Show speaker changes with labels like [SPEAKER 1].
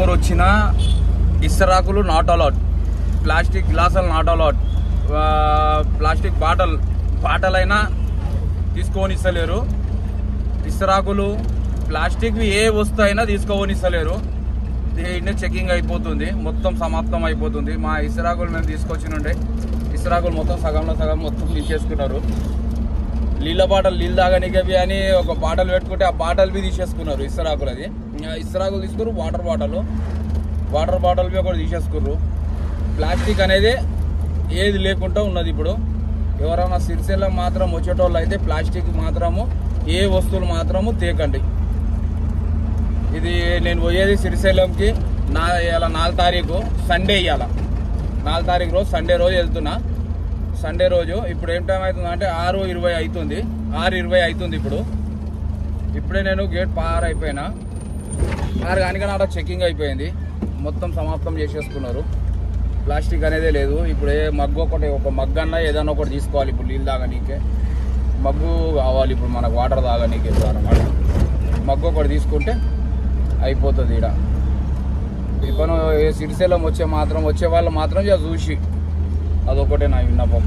[SPEAKER 1] ఎవరు వచ్చినా ఇస్తరాకులు not allowed, plastic గ్లాసులు నాట్ అలౌడ్, ప్లాస్టిక్ బాటలైనా తీసుకోనిస్తలేరు. ఇస్తరాకులు ప్లాస్టిక్వి ఏ వస్తువు అయినా తీసుకోనిస్తలేరు. దీన్నే చెకింగ్ అయిపోతుంది, మొత్తం సమాప్తం అయిపోతుంది. మా ఇస్తరాకులు మేము తీసుకొచ్చినుండే ఇస్తరాకులు మొత్తం సగంలో సగం మొత్తం తీసేసుకున్నారు. నీళ్ళ బాటలు నీళ్ళు తాగనికవి అని ఒక బాటలు పెట్టుకుంటే ఆ బాటల్వి తీసేసుకున్నారు. ఇస్తరాకులు అది ఇస్తరాకులు తీసుకున్నారు. వాటర్ బాటల్వి ఒకటి తీసేసుకున్నారు. ప్లాస్టిక్ అనేది ఏది లేకుండా ఉన్నది. ఇప్పుడు ఎవరైనా సిరిసిల్ల మాత్రం వచ్చేటోళ్ళు అయితే ప్లాస్టిక్ మాత్రము ఏ వస్తువులు మాత్రము తేకండి. ఇది నేను పోయేది సిరిసిల్లంకి ఇలా 4 తారీఖు సండే, ఇవ్వాల 4 తారీఖు రోజు సండే రోజు వెళ్తున్నా. సండే రోజు ఇప్పుడు ఏం టైం అవుతుంది అంటే 6:20 అవుతుంది. 6:20 అవుతుంది. ఇప్పుడే నేను గేట్ పార్ అయిపోయినా. 6 కానీ అక్కడ చెకింగ్ అయిపోయింది, మొత్తం సమాప్తం చేసేసుకున్నారు. ప్లాస్టిక్ అనేదే లేదు. ఇప్పుడు ఒక మగ్గు అన్నా ఏదైనా ఒకటి తీసుకోవాలి. ఇప్పుడు నీళ్ళు తాగనీకే మగ్గు కావాలి. ఇప్పుడు మనకు వాటర్ తాగనీకే అన్నమాట. మగ్గు ఒకటి తీసుకుంటే అయిపోతుంది. ఇక్కడ ఇప్పుడు సిరిసిల్లం వచ్చే వాళ్ళు మాత్రం చూసి అదొకటే నా విన్నపం.